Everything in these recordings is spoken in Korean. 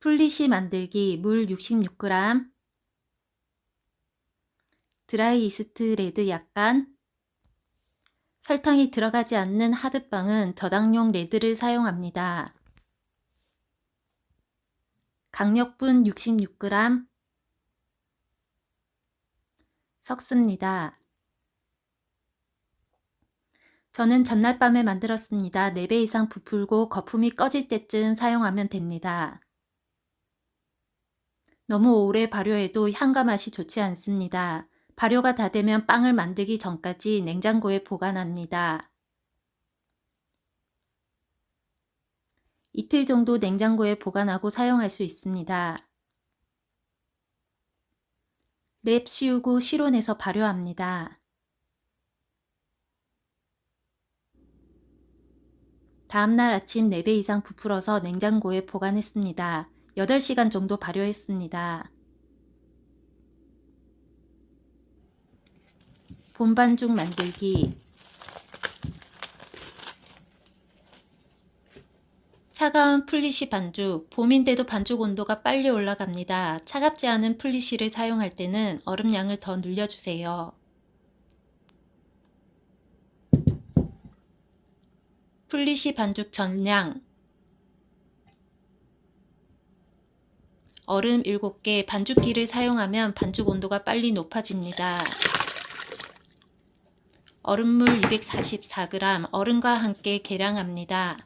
플리시 만들기 물 66g, 드라이 이스트 레드 약간, 설탕이 들어가지 않는 하드빵은 저당용 레드를 사용합니다. 강력분 66g 섞습니다. 저는 전날 밤에 만들었습니다. 4배 이상 부풀고 거품이 꺼질 때쯤 사용하면 됩니다. 너무 오래 발효해도 향과 맛이 좋지 않습니다. 발효가 다 되면 빵을 만들기 전까지 냉장고에 보관합니다. 이틀 정도 냉장고에 보관하고 사용할 수 있습니다. 랩 씌우고 실온에서 발효합니다. 다음날 아침 4배 이상 부풀어서 냉장고에 보관했습니다. 8시간 정도 발효했습니다. 봄 반죽 만들기. 차가운 플리시 반죽. 봄인데도 반죽 온도가 빨리 올라갑니다. 차갑지 않은 플리시를 사용할 때는 얼음 양을 더 늘려주세요. 플리시 반죽 전량. 얼음 7개, 반죽기를 사용하면 반죽 온도가 빨리 높아집니다. 얼음물 244g, 얼음과 함께 계량합니다.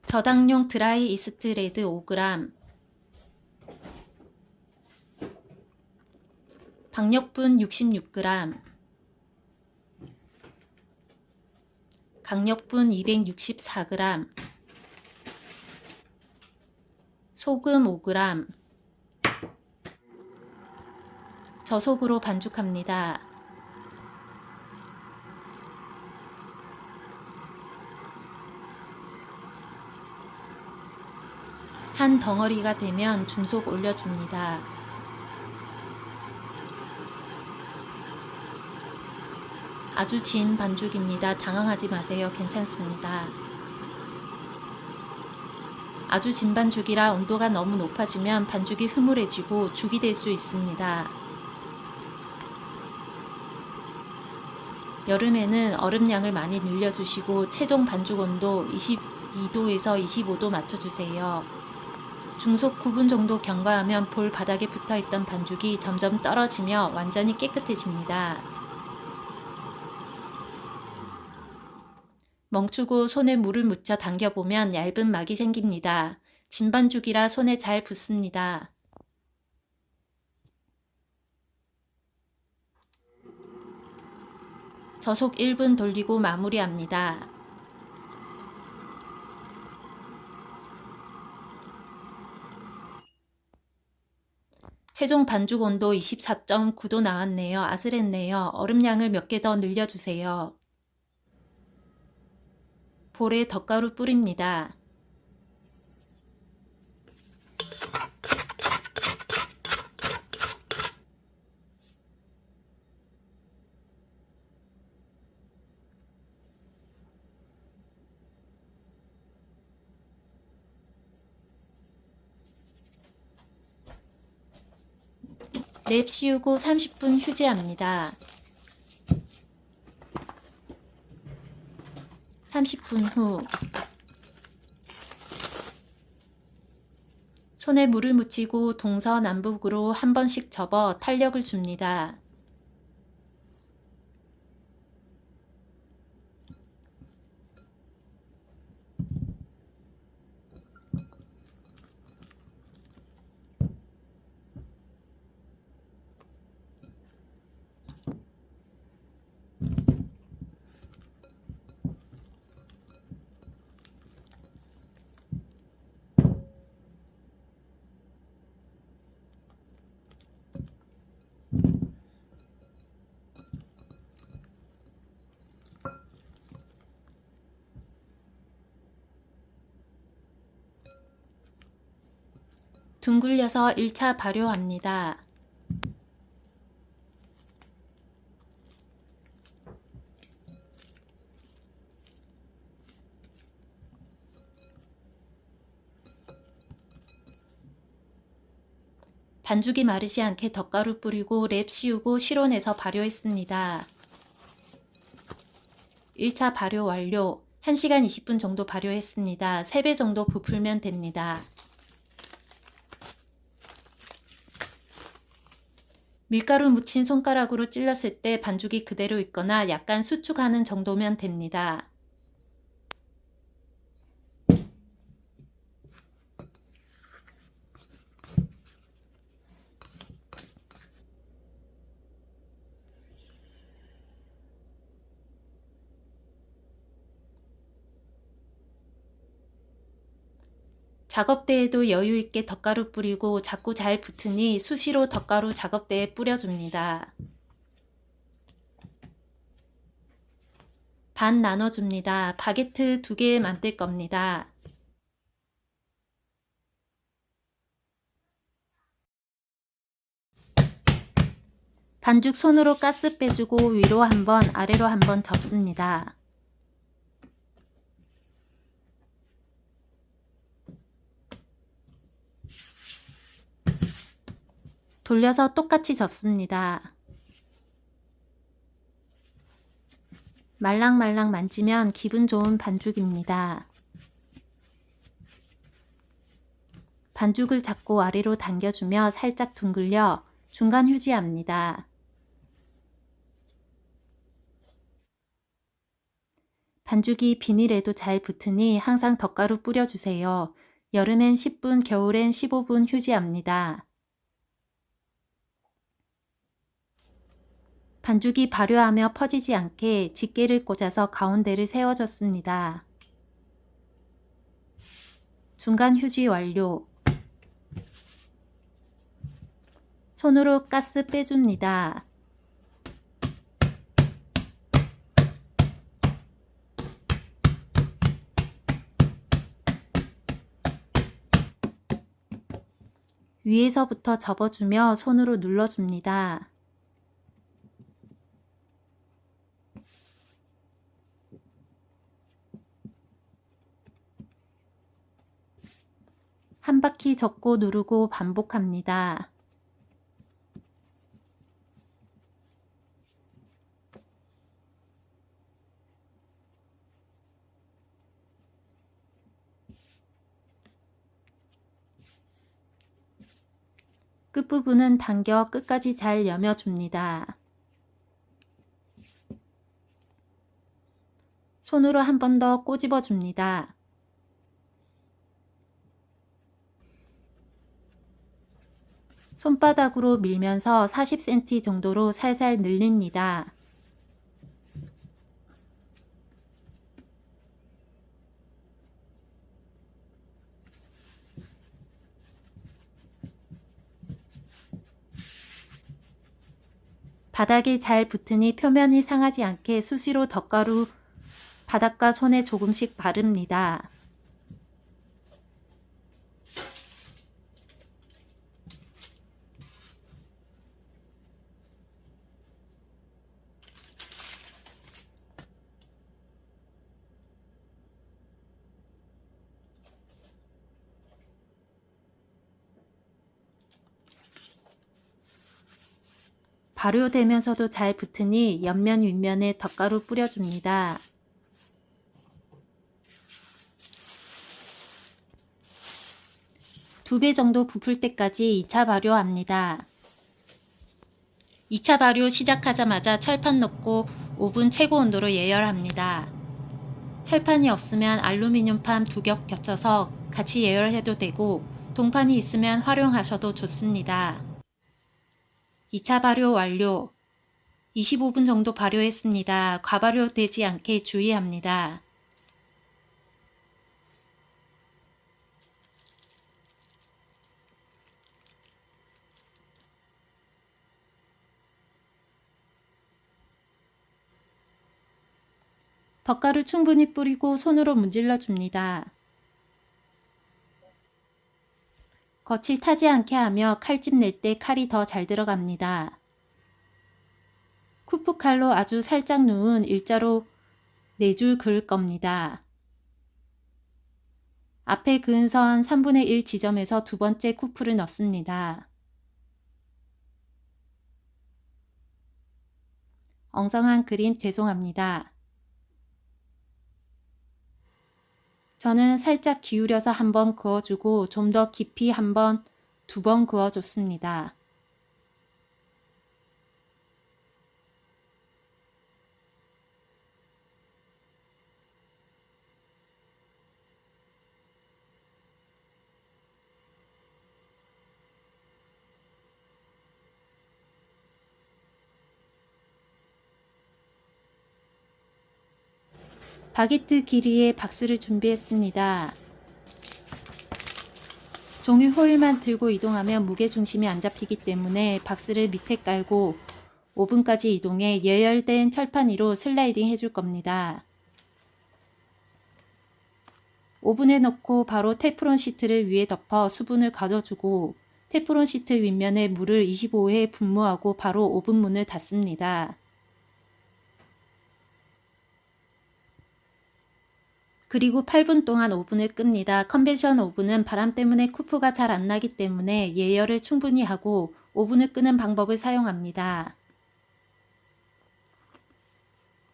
저당용 드라이 이스트 레드 5g, 박력분 66g, 강력분 264g, 소금 5g, 저속으로 반죽합니다. 한 덩어리가 되면 중속 올려줍니다. 아주 진 반죽입니다. 당황하지 마세요. 괜찮습니다. 아주 진 반죽이라 온도가 너무 높아지면 반죽이 흐물해지고 죽이 될 수 있습니다. 여름에는 얼음량을 많이 늘려주시고 최종 반죽 온도 22도에서 25도 맞춰주세요. 중속 9분 정도 경과하면 볼 바닥에 붙어있던 반죽이 점점 떨어지며 완전히 깨끗해집니다. 멈추고 손에 물을 묻혀 당겨보면 얇은 막이 생깁니다. 진 반죽이라 손에 잘 붙습니다. 저속 1분 돌리고 마무리합니다. 최종 반죽 온도 24.9도 나왔네요. 아슬했네요. 얼음량을 몇 개 더 늘려주세요. 볼에 덧가루 뿌립니다. 랩 씌우고 30분 휴지합니다. 30분 후 손에 물을 묻히고 동서남북으로 한 번씩 접어 탄력을 줍니다. 둥글려서 1차 발효합니다. 반죽이 마르지 않게 덧가루 뿌리고 랩 씌우고 실온에서 발효했습니다. 1차 발효 완료. 1시간 20분 정도 발효했습니다. 3배 정도 부풀면 됩니다. 밀가루 묻힌 손가락으로 찔렀을 때 반죽이 그대로 있거나 약간 수축하는 정도면 됩니다. 작업대에도 여유있게 덧가루 뿌리고 자꾸 잘 붙으니 수시로 덧가루 작업대에 뿌려줍니다. 반 나눠줍니다. 바게트 2개 만들 겁니다. 반죽 손으로 가스 빼주고 위로 한번 아래로 한번 접습니다. 돌려서 똑같이 접습니다. 말랑말랑 만지면 기분 좋은 반죽입니다. 반죽을 잡고 아래로 당겨주며 살짝 둥글려 중간 휴지합니다. 반죽이 비닐에도 잘 붙으니 항상 덧가루 뿌려주세요. 여름엔 10분, 겨울엔 15분 휴지합니다. 반죽이 발효하며 퍼지지 않게 집게를 꽂아서 가운데를 세워줬습니다. 중간 휴지 완료. 손으로 가스 빼줍니다. 위에서부터 접어주며 손으로 눌러줍니다. 한 바퀴 접고 누르고 반복합니다. 끝부분은 당겨 끝까지 잘 여며줍니다. 손으로 한 번 더 꼬집어 줍니다. 손바닥으로 밀면서 40cm 정도로 살살 늘립니다. 바닥에 잘 붙으니 표면이 상하지 않게 수시로 덧가루 바닥과 손에 조금씩 바릅니다. 발효되면서도 잘 붙으니 옆면 윗면에 덧가루 뿌려줍니다. 두 배 정도 부풀 때까지 2차 발효합니다. 2차 발효 시작하자마자 철판 넣고 오븐 최고 온도로 예열합니다. 철판이 없으면 알루미늄판 2겹 겹쳐서 같이 예열해도 되고 동판이 있으면 활용하셔도 좋습니다. 2차 발효 완료. 25분 정도 발효했습니다. 과발효되지 않게 주의합니다. 덧가루 충분히 뿌리고 손으로 문질러 줍니다. 겉이 타지 않게 하며 칼집 낼 때 칼이 더 잘 들어갑니다. 쿠프칼로 아주 살짝 누운 일자로 4줄 그을 겁니다. 앞에 그은 선 3분의 1 지점에서 두 번째 쿠프를 넣습니다. 엉성한 그림 죄송합니다. 저는 살짝 기울여서 한번 그어주고 좀 더 깊이 한번, 2번 그어줬습니다. 바게트 길이의 박스를 준비했습니다. 종이 호일만 들고 이동하면 무게중심이 안 잡히기 때문에 박스를 밑에 깔고 오븐까지 이동해 예열된 철판 위로 슬라이딩 해줄 겁니다. 오븐에 넣고 바로 테프론 시트를 위에 덮어 수분을 가둬주고 테프론 시트 윗면에 물을 25회 분무하고 바로 오븐 문을 닫습니다. 그리고 8분 동안 오븐을 끕니다. 컨벤션 오븐은 바람 때문에 쿠프가 잘 안 나기 때문에 예열을 충분히 하고 오븐을 끄는 방법을 사용합니다.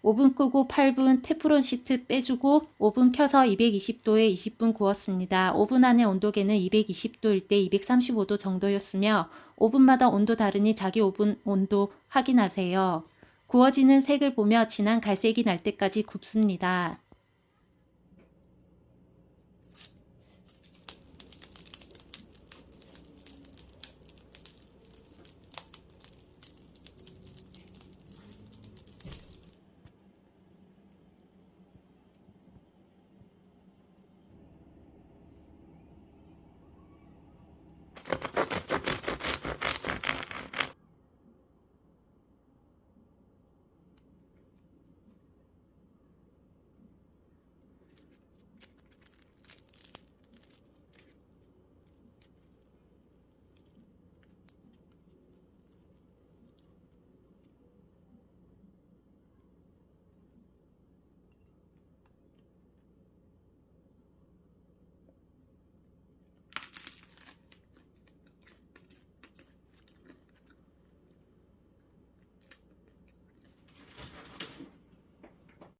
오븐 끄고 8분 테프론 시트 빼주고 오븐 켜서 220도에 20분 구웠습니다. 오븐 안의 온도계는 220도일 때 235도 정도였으며 오븐마다 온도 다르니 자기 오븐 온도 확인하세요. 구워지는 색을 보며 진한 갈색이 날 때까지 굽습니다.